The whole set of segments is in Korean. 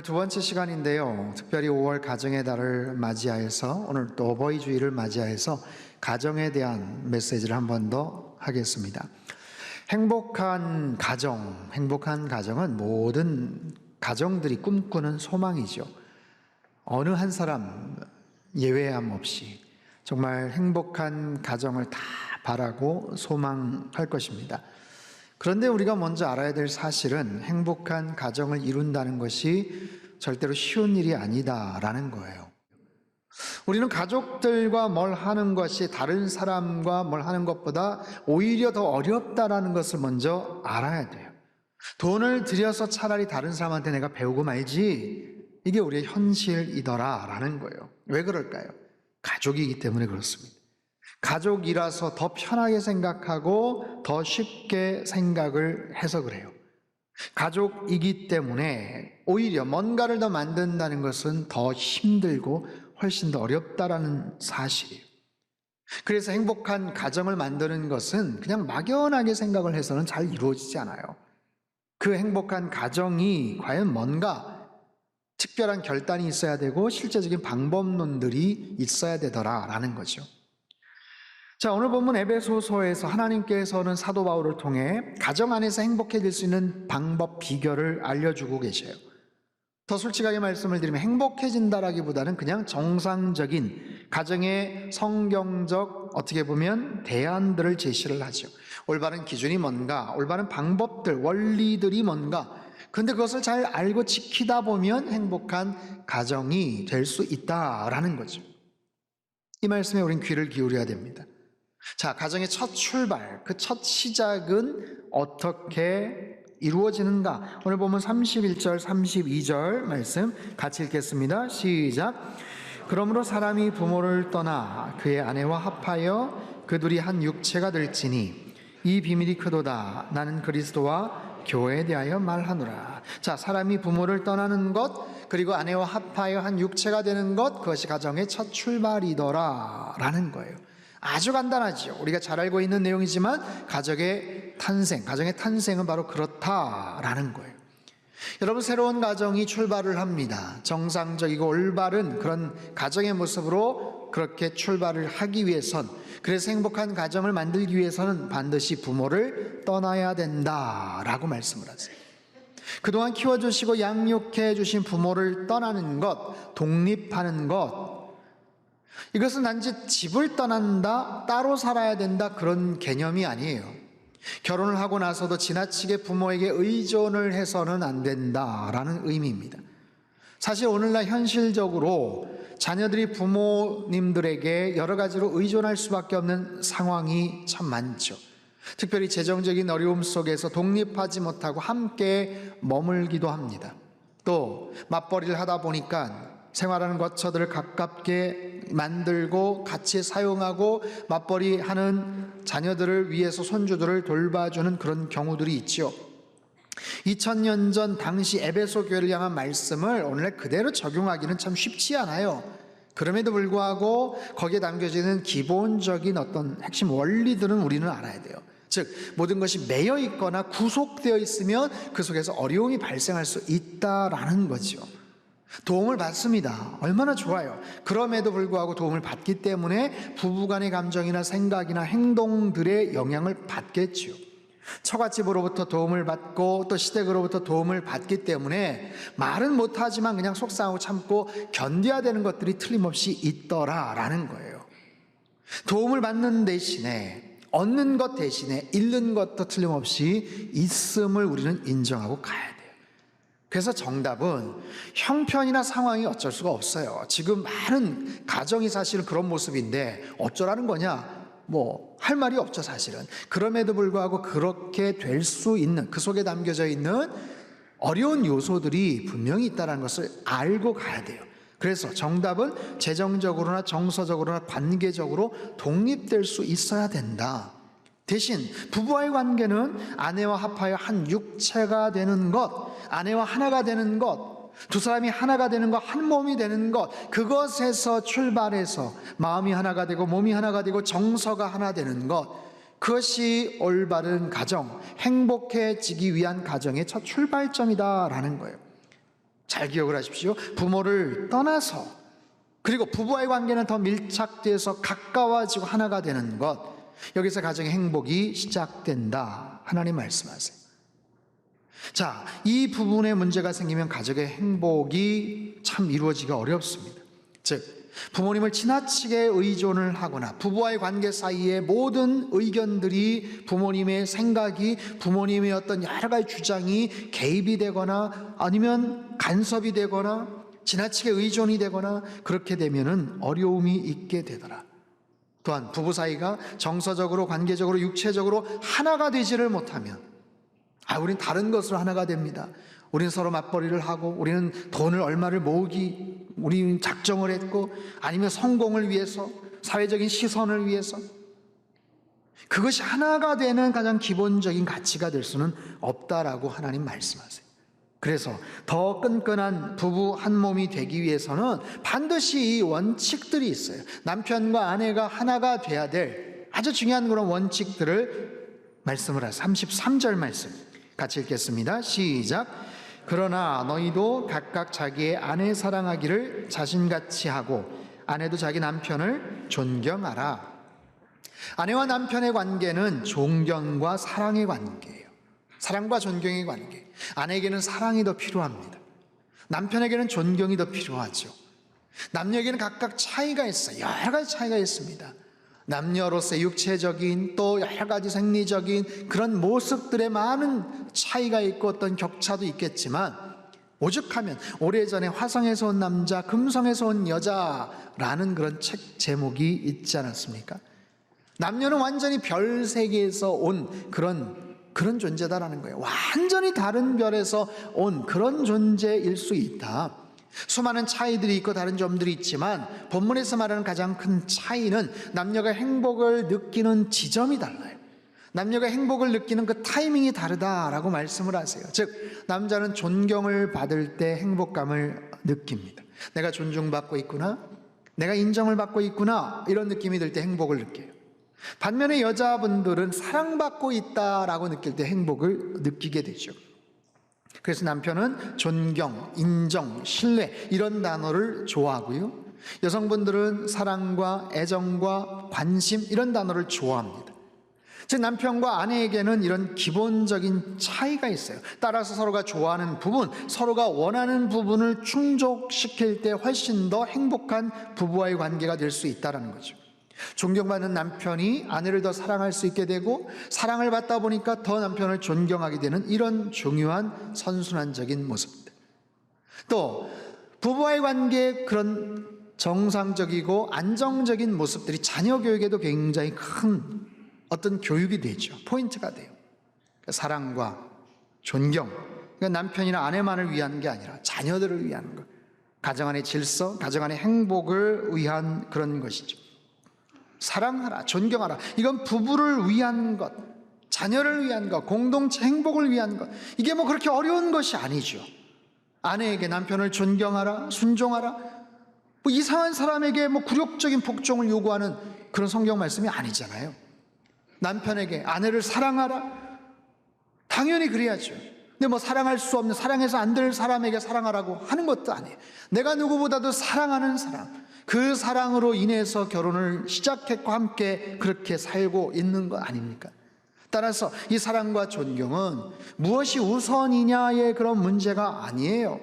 오늘 두 번째 시간인데요. 특별히 5월 가정의 달을 맞이하여서 오늘 또 어버이 주일을 맞이하여서 가정에 대한 메시지를 한 번 더 하겠습니다. 행복한 가정은 모든 가정들이 꿈꾸는 소망이죠. 어느 한 사람 예외함 없이 정말 행복한 가정을 다 바라고 소망할 것입니다. 그런데 우리가 먼저 알아야 될 사실은 행복한 가정을 이룬다는 것이 절대로 쉬운 일이 아니다라는 거예요. 우리는 가족들과 뭘 하는 것이 다른 사람과 뭘 하는 것보다 오히려 더 어렵다라는 것을 먼저 알아야 돼요. 돈을 들여서 차라리 다른 사람한테 내가 배우고 말지, 이게 우리의 현실이더라라는 거예요. 왜 그럴까요? 가족이기 때문에 그렇습니다. 가족이라서 더 편하게 생각하고 더 쉽게 생각을 해서 그래요. 가족이기 때문에 오히려 뭔가를 더 만든다는 것은 더 힘들고 훨씬 더 어렵다라는 사실이에요. 그래서 행복한 가정을 만드는 것은 그냥 막연하게 생각을 해서는 잘 이루어지지 않아요. 그 행복한 가정이 과연 뭔가 특별한 결단이 있어야 되고 실제적인 방법론들이 있어야 되더라라는 거죠. 자, 오늘 본문 에베소서에서 하나님께서는 사도 바울을 통해 가정 안에서 행복해질 수 있는 방법, 비결을 알려주고 계셔요. 더 솔직하게 말씀을 드리면 행복해진다라기보다는 그냥 정상적인 가정의 성경적 어떻게 보면 대안들을 제시를 하죠. 올바른 기준이 뭔가, 올바른 방법들, 원리들이 뭔가. 그런데 그것을 잘 알고 지키다 보면 행복한 가정이 될 수 있다라는 거죠. 이 말씀에 우린 귀를 기울여야 됩니다. 자, 가정의 첫 출발, 그 첫 시작은 어떻게 이루어지는가? 오늘 보면 31절, 32절 말씀 같이 읽겠습니다. 시작. 그러므로 사람이 부모를 떠나 그의 아내와 합하여 그 둘이 한 육체가 될지니 이 비밀이 크도다. 나는 그리스도와 교회에 대하여 말하노라. 자, 사람이 부모를 떠나는 것, 그리고 아내와 합하여 한 육체가 되는 것, 그것이 가정의 첫 출발이더라 라는 거예요. 아주 간단하죠. 우리가 잘 알고 있는 내용이지만 가정의 탄생은 바로 그렇다라는 거예요. 여러분, 새로운 가정이 출발을 합니다. 정상적이고 올바른 그런 가정의 모습으로 그렇게 출발을 하기 위해선, 그래서 행복한 가정을 만들기 위해서는 반드시 부모를 떠나야 된다라고 말씀을 하세요. 그동안 키워주시고 양육해 주신 부모를 떠나는 것, 독립하는 것, 이것은 단지 집을 떠난다, 따로 살아야 된다, 그런 개념이 아니에요. 결혼을 하고 나서도 지나치게 부모에게 의존을 해서는 안 된다라는 의미입니다. 사실 오늘날 현실적으로 자녀들이 부모님들에게 여러 가지로 의존할 수밖에 없는 상황이 참 많죠. 특별히 재정적인 어려움 속에서 독립하지 못하고 함께 머물기도 합니다. 또 맞벌이를 하다 보니까 생활하는 거처들을 가깝게 만들고 같이 사용하고 맞벌이하는 자녀들을 위해서 손주들을 돌봐주는 그런 경우들이 있죠. 2000년 전 당시 에베소 교회를 향한 말씀을 오늘날 그대로 적용하기는 참 쉽지 않아요. 그럼에도 불구하고 거기에 담겨지는 기본적인 어떤 핵심 원리들은 우리는 알아야 돼요. 즉, 모든 것이 매여 있거나 구속되어 있으면 그 속에서 어려움이 발생할 수 있다라는 거죠. 도움을 받습니다. 얼마나 좋아요. 그럼에도 불구하고 도움을 받기 때문에 부부간의 감정이나 생각이나 행동들의 영향을 받겠죠. 처갓집으로부터 도움을 받고 또 시댁으로부터 도움을 받기 때문에 말은 못하지만 그냥 속상하고 참고 견뎌야 되는 것들이 틀림없이 있더라라는 거예요. 도움을 받는 대신에, 얻는 것 대신에 잃는 것도 틀림없이 있음을 우리는 인정하고 가야 돼요. 그래서 정답은 형편이나 상황이 어쩔 수가 없어요. 지금 많은 가정이 사실은 그런 모습인데 어쩌라는 거냐? 할 말이 없죠, 사실은. 그럼에도 불구하고 그렇게 될 수 있는, 그 속에 담겨져 있는 어려운 요소들이 분명히 있다는 것을 알고 가야 돼요. 그래서 정답은 재정적으로나 정서적으로나 관계적으로 독립될 수 있어야 된다. 대신 부부와의 관계는 아내와 합하여 한 육체가 되는 것, 아내와 하나가 되는 것, 두 사람이 하나가 되는 것, 한 몸이 되는 것, 그것에서 출발해서 마음이 하나가 되고 몸이 하나가 되고 정서가 하나 되는 것, 그것이 올바른 가정, 행복해지기 위한 가정의 첫 출발점이다라는 거예요. 잘 기억을 하십시오. 부모를 떠나서, 그리고 부부와의 관계는 더 밀착돼서 가까워지고 하나가 되는 것, 여기서 가정의 행복이 시작된다. 하나님 말씀하세요. 자, 이 부분에 문제가 생기면 가정의 행복이 참 이루어지기가 어렵습니다. 즉, 부모님을 지나치게 의존을 하거나 부부와의 관계 사이에 모든 의견들이, 부모님의 생각이, 부모님의 어떤 여러 가지 주장이 개입이 되거나 아니면 간섭이 되거나 지나치게 의존이 되거나 그렇게 되면은 어려움이 있게 되더라. 또한 부부 사이가 정서적으로, 관계적으로, 육체적으로 하나가 되지를 못하면, 우린 다른 것으로 하나가 됩니다. 우리는 서로 맞벌이를 하고, 우리는 돈을 얼마를 모으기, 우리는 작정을 했고, 아니면 성공을 위해서, 사회적인 시선을 위해서, 그것이 하나가 되는 가장 기본적인 가치가 될 수는 없다라고 하나님 말씀하세요. 그래서 더 끈끈한 부부 한 몸이 되기 위해서는 반드시 이 원칙들이 있어요. 남편과 아내가 하나가 돼야 될 아주 중요한 그런 원칙들을 말씀을 하세요. 33절 말씀 같이 읽겠습니다. 시작. 그러나 너희도 각각 자기의 아내 사랑하기를 자신같이 하고 아내도 자기 남편을 존경하라. 아내와 남편의 관계는 존경과 사랑의 관계예요. 사랑과 존경의 관계. 아내에게는 사랑이 더 필요합니다. 남편에게는 존경이 더 필요하죠. 남녀에게는 각각 차이가 있어요. 여러 가지 차이가 있습니다. 남녀로서의 육체적인 또 여러 가지 생리적인 그런 모습들의 많은 차이가 있고 어떤 격차도 있겠지만, 오죽하면 오래전에 화성에서 온 남자, 금성에서 온 여자라는 그런 책 제목이 있지 않았습니까? 남녀는 완전히 별 세계에서 온 그런 존재다라는 거예요. 완전히 다른 별에서 온 그런 존재일 수 있다. 수많은 차이들이 있고 다른 점들이 있지만 본문에서 말하는 가장 큰 차이는 남녀가 행복을 느끼는 지점이 달라요. 남녀가 행복을 느끼는 그 타이밍이 다르다라고 말씀을 하세요. 즉, 남자는 존경을 받을 때 행복감을 느낍니다. 내가 존중받고 있구나, 내가 인정을 받고 있구나, 이런 느낌이 들 때 행복을 느껴요. 반면에 여자분들은 사랑받고 있다라고 느낄 때 행복을 느끼게 되죠. 그래서 남편은 존경, 인정, 신뢰 이런 단어를 좋아하고요, 여성분들은 사랑과 애정과 관심 이런 단어를 좋아합니다. 즉, 남편과 아내에게는 이런 기본적인 차이가 있어요. 따라서 서로가 좋아하는 부분, 서로가 원하는 부분을 충족시킬 때 훨씬 더 행복한 부부와의 관계가 될 수 있다는 거죠. 존경받는 남편이 아내를 더 사랑할 수 있게 되고, 사랑을 받다 보니까 더 남편을 존경하게 되는 이런 중요한 선순환적인 모습들. 또 부부와의 관계의 그런 정상적이고 안정적인 모습들이 자녀 교육에도 굉장히 큰 어떤 교육이 되죠. 포인트가 돼요. 사랑과 존경, 그러니까 남편이나 아내만을 위한 게 아니라 자녀들을 위한 것, 가정 안의 질서, 가정 안의 행복을 위한 그런 것이죠. 사랑하라, 존경하라. 이건 부부를 위한 것, 자녀를 위한 것, 공동체 행복을 위한 것. 이게 뭐 그렇게 어려운 것이 아니죠. 아내에게 남편을 존경하라, 순종하라, 뭐 이상한 사람에게 뭐 굴욕적인 복종을 요구하는 그런 성경 말씀이 아니잖아요. 남편에게 아내를 사랑하라, 당연히 그래야죠. 근데 뭐 사랑할 수 없는, 사랑해서 안 될 사람에게 사랑하라고 하는 것도 아니에요. 내가 누구보다도 사랑하는 사람, 그 사랑으로 인해서 결혼을 시작했고 함께 그렇게 살고 있는 것 아닙니까? 따라서 이 사랑과 존경은 무엇이 우선이냐의 그런 문제가 아니에요.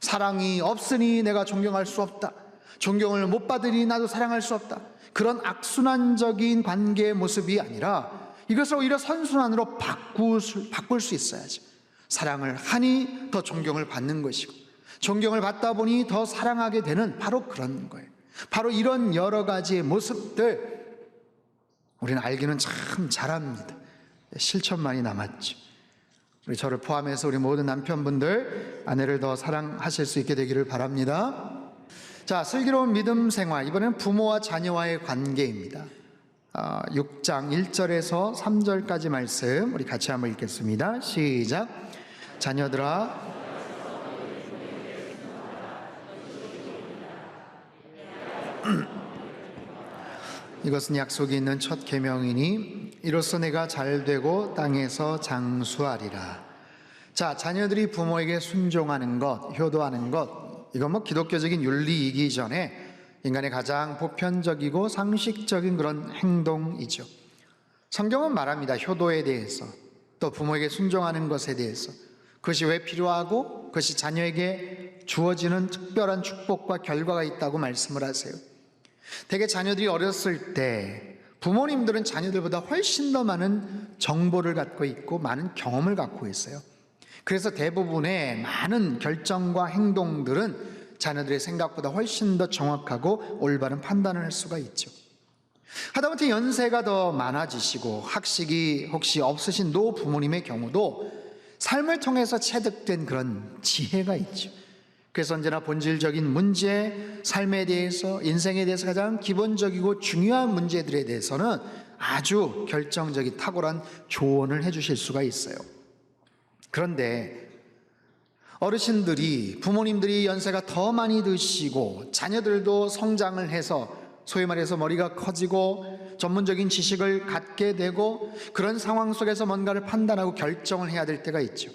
사랑이 없으니 내가 존경할 수 없다, 존경을 못 받으니 나도 사랑할 수 없다, 그런 악순환적인 관계의 모습이 아니라 이것을 오히려 선순환으로 바꿀 수 있어야죠. 사랑을 하니 더 존경을 받는 것이고, 존경을 받다 보니 더 사랑하게 되는 바로 그런 거예요. 바로 이런 여러 가지의 모습들 우리는 알기는 참 잘합니다. 실천만이 남았죠. 우리 저를 포함해서 우리 모든 남편분들 아내를 더 사랑하실 수 있게 되기를 바랍니다. 자, 슬기로운 믿음 생활, 이번에는 부모와 자녀와의 관계입니다. 6장 1절에서 3절까지 말씀 우리 같이 한번 읽겠습니다. 시작. 자녀들아, 이것은 약속이 있는 첫 계명이니 이로써 내가 잘되고 땅에서 장수하리라. 자, 자녀들이 부모에게 순종하는 것, 효도하는 것, 이건 뭐 기독교적인 윤리이기 전에 인간의 가장 보편적이고 상식적인 그런 행동이죠. 성경은 말합니다. 효도에 대해서, 또 부모에게 순종하는 것에 대해서, 그것이 왜 필요하고 그것이 자녀에게 주어지는 특별한 축복과 결과가 있다고 말씀을 하세요. 대개 자녀들이 어렸을 때 부모님들은 자녀들보다 훨씬 더 많은 정보를 갖고 있고 많은 경험을 갖고 있어요. 그래서 대부분의 많은 결정과 행동들은 자녀들의 생각보다 훨씬 더 정확하고 올바른 판단을 할 수가 있죠. 하다못해 연세가 더 많아지시고 학식이 혹시 없으신 노부모님의 경우도 삶을 통해서 체득된 그런 지혜가 있죠. 그래서 언제나 본질적인 문제, 삶에 대해서, 인생에 대해서 가장 기본적이고 중요한 문제들에 대해서는 아주 결정적인 탁월한 조언을 해주실 수가 있어요. 그런데 어르신들이, 부모님들이 연세가 더 많이 드시고 자녀들도 성장을 해서 소위 말해서 머리가 커지고 전문적인 지식을 갖게 되고 그런 상황 속에서 뭔가를 판단하고 결정을 해야 될 때가 있죠.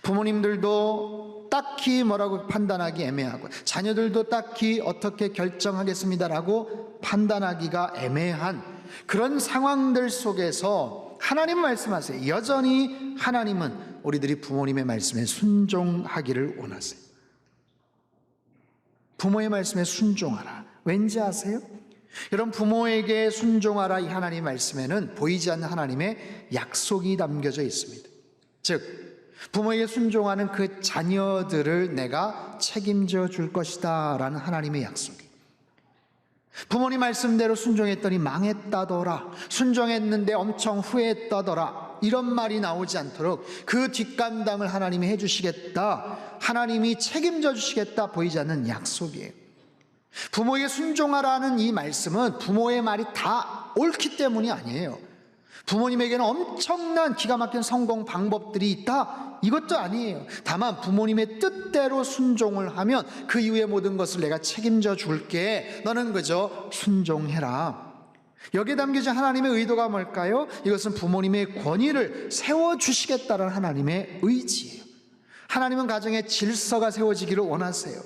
부모님들도 딱히 뭐라고 판단하기 애매하고 자녀들도 딱히 어떻게 결정하겠습니다라고 판단하기가 애매한 그런 상황들 속에서 하나님 말씀하세요. 여전히 하나님은 우리들이 부모님의 말씀에 순종하기를 원하세요. 부모의 말씀에 순종하라. 왠지 아세요? 여러분, 부모에게 순종하라 이 하나님 말씀에는 보이지 않는 하나님의 약속이 담겨져 있습니다. 즉 부모에게 순종하는 그 자녀들을 내가 책임져 줄 것이다 라는 하나님의 약속이, 부모님 말씀대로 순종했더니 망했다더라, 순종했는데 엄청 후회했다더라, 이런 말이 나오지 않도록 그 뒷감당을 하나님이 해주시겠다, 하나님이 책임져 주시겠다 보이지 않는 약속이에요. 부모에게 순종하라는 이 말씀은 부모의 말이 다 옳기 때문이 아니에요. 부모님에게는 엄청난 기가 막힌 성공 방법들이 있다, 이것도 아니에요. 다만 부모님의 뜻대로 순종을 하면 그 이후의 모든 것을 내가 책임져 줄게, 너는 그저 순종해라. 여기에 담겨진 하나님의 의도가 뭘까요? 이것은 부모님의 권위를 세워주시겠다는 하나님의 의지예요. 하나님은 가정의 질서가 세워지기를 원하세요.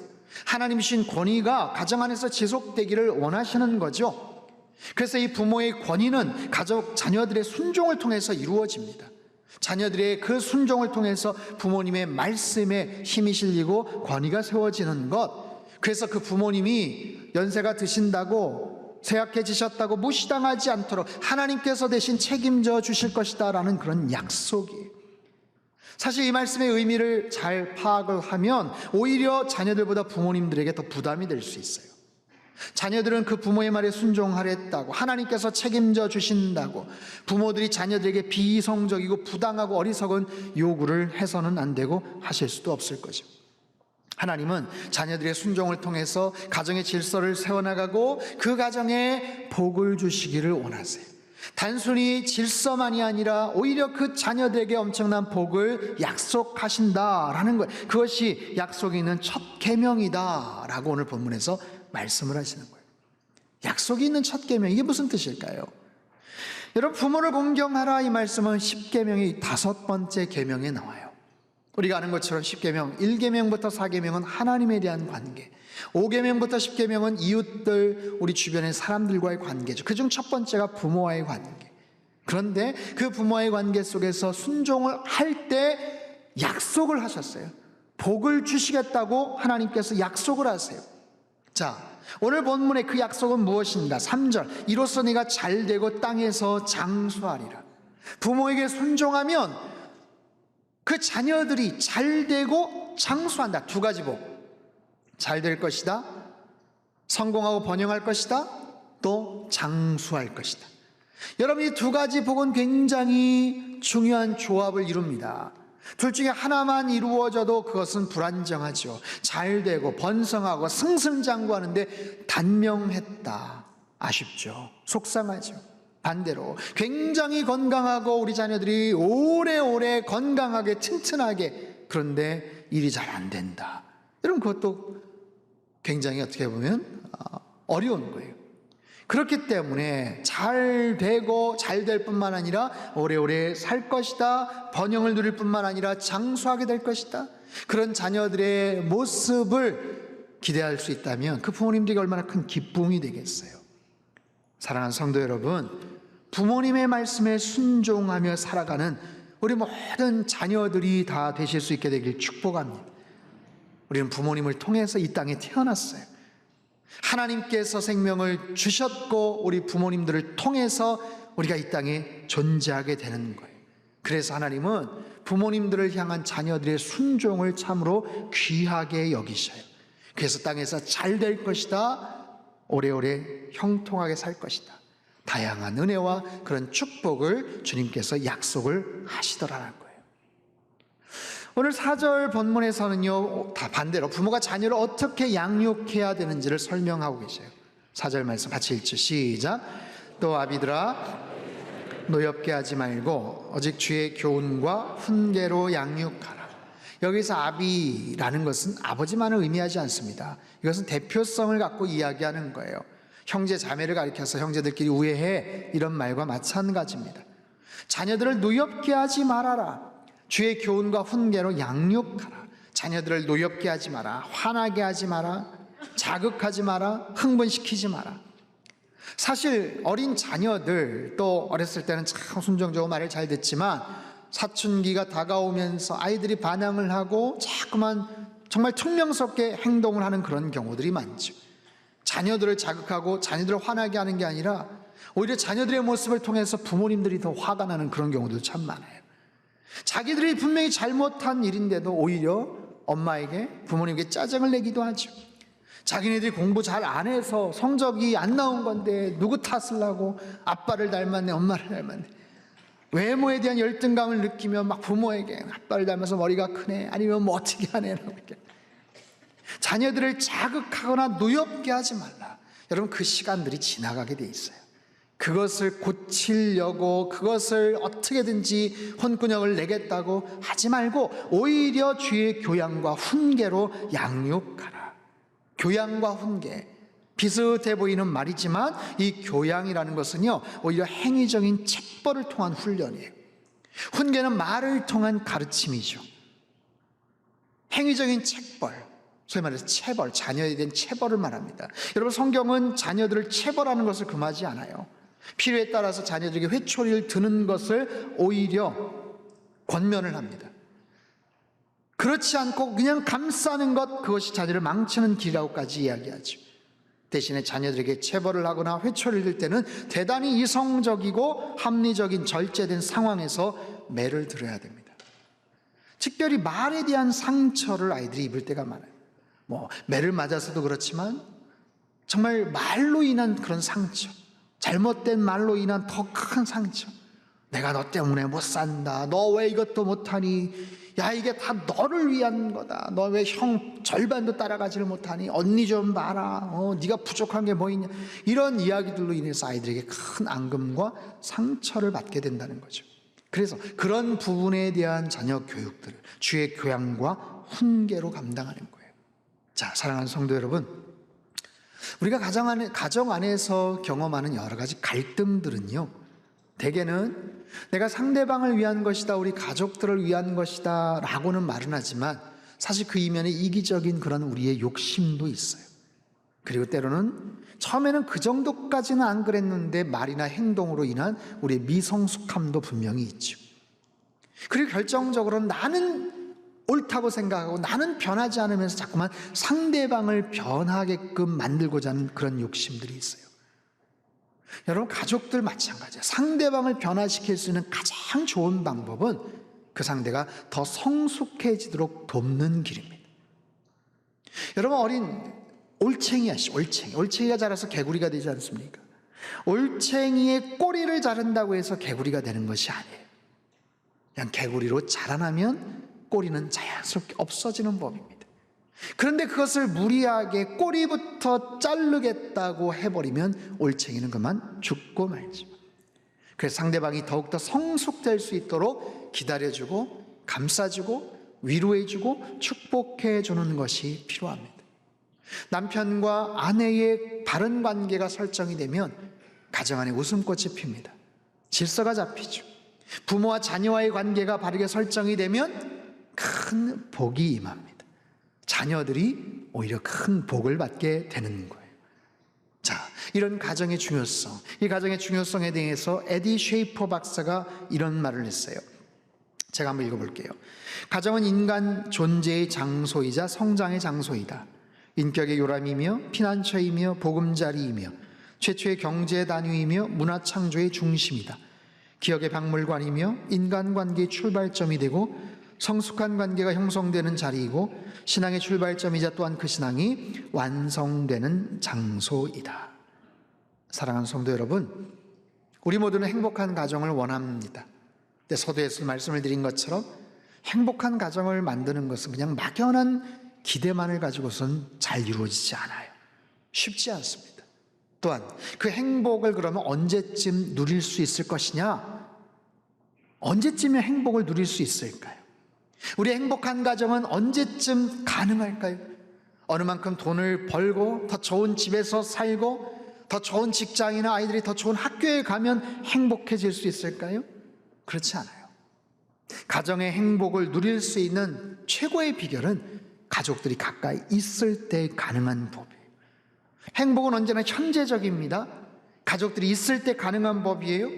하나님 주신 권위가 가정 안에서 지속되기를 원하시는 거죠. 그래서 이 부모의 권위는 가족, 자녀들의 순종을 통해서 이루어집니다. 자녀들의 그 순종을 통해서 부모님의 말씀에 힘이 실리고 권위가 세워지는 것, 그래서 그 부모님이 연세가 드신다고 쇠약해지셨다고 무시당하지 않도록 하나님께서 대신 책임져 주실 것이다 라는 그런 약속이에요. 사실 이 말씀의 의미를 잘 파악을 하면 오히려 자녀들보다 부모님들에게 더 부담이 될 수 있어요. 자녀들은 그 부모의 말에 순종하랬다고, 하나님께서 책임져 주신다고 부모들이 자녀들에게 비이성적이고 부당하고 어리석은 요구를 해서는 안 되고 하실 수도 없을 거죠. 하나님은 자녀들의 순종을 통해서 가정의 질서를 세워나가고 그 가정에 복을 주시기를 원하세요. 단순히 질서만이 아니라 오히려 그 자녀들에게 엄청난 복을 약속하신다라는 거예요. 그것이 약속이 있는 첫 계명이다 라고 오늘 본문에서 말씀을 하시는 거예요. 약속이 있는 첫 계명, 이게 무슨 뜻일까요? 여러분, 부모를 공경하라 이 말씀은 10계명의 5번째 계명에 나와요. 우리가 아는 것처럼 10계명, 1계명부터 4계명은 하나님에 대한 관계, 5계명부터 10계명은 이웃들, 우리 주변의 사람들과의 관계죠. 그중 첫 번째가 부모와의 관계. 그런데 그 부모와의 관계 속에서 순종을 할 때 약속을 하셨어요. 복을 주시겠다고 하나님께서 약속을 하세요. 자, 오늘 본문의 그 약속은 무엇인가? 3절, 이로써 네가 잘되고 땅에서 장수하리라. 부모에게 순종하면 그 자녀들이 잘되고 장수한다. 두 가지 복, 잘될 것이다, 성공하고 번영할 것이다, 또 장수할 것이다. 여러분, 이 두 가지 복은 굉장히 중요한 조합을 이룹니다. 둘 중에 하나만 이루어져도 그것은 불안정하죠. 잘되고 번성하고 승승장구하는데 단명했다, 아쉽죠, 속상하죠. 반대로 굉장히 건강하고 우리 자녀들이 오래오래 건강하게 튼튼하게, 그런데 일이 잘 안 된다, 여러분 그것도 굉장히 어떻게 보면 어려운 거예요. 그렇기 때문에 잘 되고 잘 될 뿐만 아니라 오래오래 살 것이다, 번영을 누릴 뿐만 아니라 장수하게 될 것이다, 그런 자녀들의 모습을 기대할 수 있다면 그 부모님들에게 얼마나 큰 기쁨이 되겠어요. 사랑하는 성도 여러분, 부모님의 말씀에 순종하며 살아가는 우리 모든 자녀들이 다 되실 수 있게 되길 축복합니다. 우리는 부모님을 통해서 이 땅에 태어났어요. 하나님께서 생명을 주셨고 우리 부모님들을 통해서 우리가 이 땅에 존재하게 되는 거예요. 그래서 하나님은 부모님들을 향한 자녀들의 순종을 참으로 귀하게 여기셔요. 그래서 땅에서 잘 될 것이다, 오래오래 형통하게 살 것이다, 다양한 은혜와 그런 축복을 주님께서 약속을 하시더라는 거예요. 오늘 4절 본문에서는요, 다 반대로 부모가 자녀를 어떻게 양육해야 되는지를 설명하고 계세요. 4절 말씀 같이 읽죠. 시작. 또 아비들아, 노엽게 하지 말고 오직 주의 교훈과 훈계로 양육하라. 여기서 아비라는 것은 아버지만을 의미하지 않습니다. 이것은 대표성을 갖고 이야기하는 거예요. 형제 자매를 가리켜서 형제들끼리 우애해, 이런 말과 마찬가지입니다. 자녀들을 노엽게 하지 말아라. 주의 교훈과 훈계로 양육하라. 자녀들을 노엽게 하지 마라, 화나게 하지 마라, 자극하지 마라, 흥분시키지 마라. 사실 어린 자녀들, 또 어렸을 때는 참 순종적으로 말을 잘 듣지만 사춘기가 다가오면서 아이들이 반항을 하고 자꾸만 정말 퉁명스럽게 행동을 하는 그런 경우들이 많죠. 자녀들을 자극하고 자녀들을 화나게 하는 게 아니라 오히려 자녀들의 모습을 통해서 부모님들이 더 화가 나는 그런 경우도 참 많아요. 자기들이 분명히 잘못한 일인데도 오히려 엄마에게, 부모님에게 짜증을 내기도 하죠. 자기네들이 공부 잘 안 해서 성적이 안 나온 건데 누구 탓을 하고 아빠를 닮았네, 엄마를 닮았네, 외모에 대한 열등감을 느끼며 막 부모에게 아빠를 닮아서 머리가 크네, 아니면 뭐 어떻게 하네, 이렇게 자녀들을 자극하거나 노엽게 하지 말라. 여러분, 그 시간들이 지나가게 돼 있어요. 그것을 고치려고 그것을 어떻게든지 혼꾸녕을 내겠다고 하지 말고 오히려 주의 교양과 훈계로 양육하라. 교양과 훈계, 비슷해 보이는 말이지만 이 교양이라는 것은요, 오히려 행위적인 책벌을 통한 훈련이에요. 훈계는 말을 통한 가르침이죠. 행위적인 책벌, 소위 말해서 체벌, 자녀에 대한 체벌을 말합니다. 여러분, 성경은 자녀들을 체벌하는 것을 금하지 않아요. 필요에 따라서 자녀들에게 회초리를 드는 것을 오히려 권면을 합니다. 그렇지 않고 그냥 감싸는 것, 그것이 자녀를 망치는 길이라고까지 이야기하죠. 대신에 자녀들에게 체벌을 하거나 회초리를 들 때는 대단히 이성적이고 합리적인 절제된 상황에서 매를 들어야 됩니다. 특별히 말에 대한 상처를 아이들이 입을 때가 많아요. 매를 맞아서도 그렇지만 정말 말로 인한 그런 상처, 잘못된 말로 인한 더 큰 상처, 내가 너 때문에 못 산다, 너 왜 이것도 못하니, 야 이게 다 너를 위한 거다, 너 왜 형 절반도 따라가지를 못하니, 언니 좀 봐라, 네가 부족한 게 뭐 있냐, 이런 이야기들로 인해서 아이들에게 큰 앙금과 상처를 받게 된다는 거죠. 그래서 그런 부분에 대한 자녀 교육들을 주의 교양과 훈계로 감당하는 거예요. 자, 사랑하는 성도 여러분, 우리가 가정 안에서 경험하는 여러 가지 갈등들은요, 대개는 내가 상대방을 위한 것이다, 우리 가족들을 위한 것이다 라고는 말은 하지만 사실 그 이면에 이기적인 그런 우리의 욕심도 있어요. 그리고 때로는 처음에는 그 정도까지는 안 그랬는데 말이나 행동으로 인한 우리의 미성숙함도 분명히 있죠. 그리고 결정적으로 나는 옳다고 생각하고 나는 변하지 않으면서 자꾸만 상대방을 변하게끔 만들고자 하는 그런 욕심들이 있어요. 여러분, 가족들 마찬가지예요. 상대방을 변화시킬 수 있는 가장 좋은 방법은 그 상대가 더 성숙해지도록 돕는 길입니다. 여러분, 어린 올챙이 아시죠? 올챙이가 자라서 개구리가 되지 않습니까? 올챙이의 꼬리를 자른다고 해서 개구리가 되는 것이 아니에요. 그냥 개구리로 자라나면 꼬리는 자연스럽게 없어지는 법입니다. 그런데 그것을 무리하게 꼬리부터 자르겠다고 해버리면 올챙이는 그만 죽고 말죠. 그래서 상대방이 더욱더 성숙될 수 있도록 기다려주고 감싸주고 위로해주고 축복해주는 것이 필요합니다. 남편과 아내의 바른 관계가 설정이 되면 가정 안에 웃음꽃이 핍니다. 질서가 잡히죠. 부모와 자녀와의 관계가 바르게 설정이 되면 큰 복이 임합니다. 자녀들이 오히려 큰 복을 받게 되는 거예요. 자, 이런 가정의 중요성, 이 가정의 중요성에 대해서 에디 쉐이퍼 박사가 이런 말을 했어요. 제가 한번 읽어볼게요. 가정은 인간 존재의 장소이자 성장의 장소이다. 인격의 요람이며 피난처이며 보금자리이며 최초의 경제 단위이며 문화 창조의 중심이다. 기억의 박물관이며 인간관계의 출발점이 되고 성숙한 관계가 형성되는 자리이고 신앙의 출발점이자 또한 그 신앙이 완성되는 장소이다. 사랑하는 성도 여러분, 우리 모두는 행복한 가정을 원합니다. 근데 서두에서 말씀을 드린 것처럼 행복한 가정을 만드는 것은 그냥 막연한 기대만을 가지고선 잘 이루어지지 않아요. 쉽지 않습니다. 또한 그 행복을 그러면 언제쯤 누릴 수 있을 것이냐? 언제쯤에 행복을 누릴 수 있을까요? 우리 행복한 가정은 언제쯤 가능할까요? 어느 만큼 돈을 벌고 더 좋은 집에서 살고 더 좋은 직장이나 아이들이 더 좋은 학교에 가면 행복해질 수 있을까요? 그렇지 않아요. 가정의 행복을 누릴 수 있는 최고의 비결은 가족들이 가까이 있을 때 가능한 법이에요. 행복은 언제나 현재적입니다. 가족들이 있을 때 가능한 법이에요.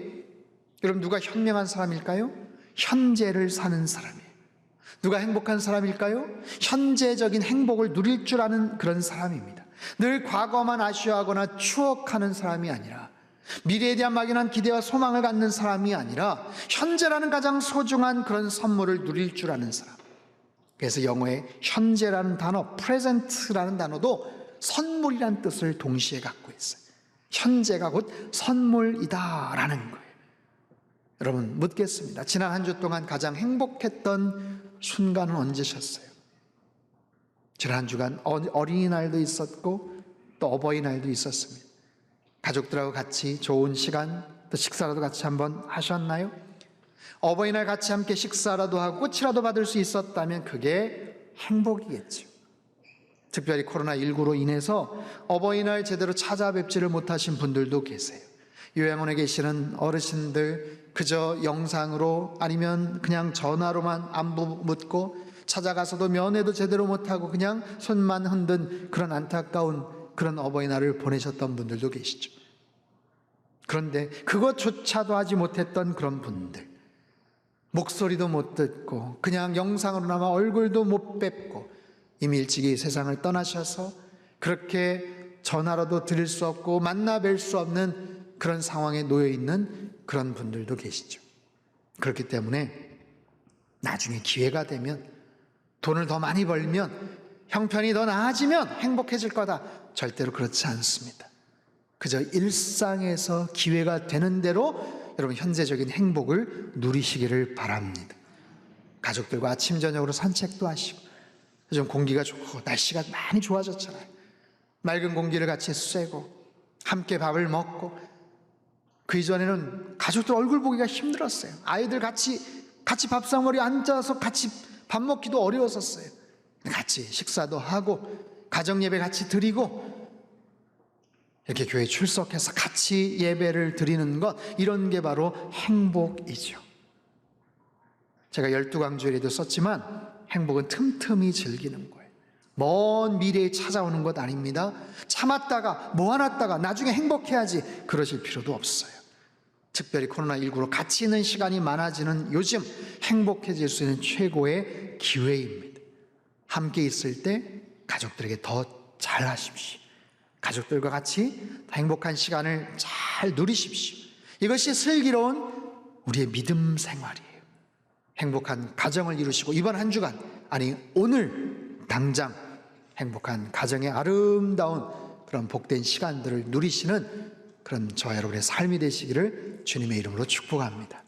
여러분, 누가 현명한 사람일까요? 현재를 사는 사람이에요. 누가 행복한 사람일까요? 현재적인 행복을 누릴 줄 아는 그런 사람입니다. 늘 과거만 아쉬워하거나 추억하는 사람이 아니라, 미래에 대한 막연한 기대와 소망을 갖는 사람이 아니라 현재라는 가장 소중한 그런 선물을 누릴 줄 아는 사람. 그래서 영어의 현재라는 단어, present라는 단어도 선물이라는 뜻을 동시에 갖고 있어요. 현재가 곧 선물이다라는 거예요. 여러분, 묻겠습니다. 지난 한 주 동안 가장 행복했던 순간은 언제셨어요? 지난 한 주간 어린이날도 있었고 또 어버이날도 있었습니다. 가족들하고 같이 좋은 시간, 또 식사라도 같이 한번 하셨나요? 어버이날 같이 함께 식사라도 하고 꽃이라도 받을 수 있었다면 그게 행복이겠죠. 특별히 코로나19로 인해서 어버이날 제대로 찾아뵙지를 못하신 분들도 계세요. 요양원에 계시는 어르신들, 그저 영상으로 아니면 그냥 전화로만 안부 묻고 찾아가서도 면회도 제대로 못하고 그냥 손만 흔든 그런 안타까운 그런 어버이날을 보내셨던 분들도 계시죠. 그런데 그것조차도 하지 못했던 그런 분들, 목소리도 못 듣고 그냥 영상으로나마 얼굴도 못 뵙고 이미 일찍이 세상을 떠나셔서 그렇게 전화로도 드릴 수 없고 만나 뵐 수 없는 그런 상황에 놓여 있는 그런 분들도 계시죠. 그렇기 때문에 나중에 기회가 되면, 돈을 더 많이 벌면, 형편이 더 나아지면 행복해질 거다. 절대로 그렇지 않습니다. 그저 일상에서 기회가 되는 대로 여러분 현재적인 행복을 누리시기를 바랍니다. 가족들과 아침 저녁으로 산책도 하시고, 요즘 공기가 좋고 날씨가 많이 좋아졌잖아요. 맑은 공기를 같이 쐬고 함께 밥을 먹고, 그 이전에는 가족들 얼굴 보기가 힘들었어요. 아이들 같이 밥상머리에 앉아서 같이 밥 먹기도 어려웠었어요. 같이 식사도 하고 가정예배 같이 드리고 이렇게 교회에 출석해서 같이 예배를 드리는 것, 이런 게 바로 행복이죠. 제가 12강조에도 썼지만 행복은 틈틈이 즐기는 거예요. 먼 미래에 찾아오는 것 아닙니다. 참았다가 모아놨다가 나중에 행복해야지 그러실 필요도 없어요. 특별히 코로나19로 같이 있는 시간이 많아지는 요즘 행복해질 수 있는 최고의 기회입니다. 함께 있을 때 가족들에게 더 잘하십시오. 가족들과 같이 행복한 시간을 잘 누리십시오. 이것이 슬기로운 우리의 믿음 생활이에요. 행복한 가정을 이루시고 이번 한 주간, 아니 오늘 당장 행복한 가정의 아름다운 그런 복된 시간들을 누리시는 그런 저와 여러분의 삶이 되시기를 주님의 이름으로 축복합니다.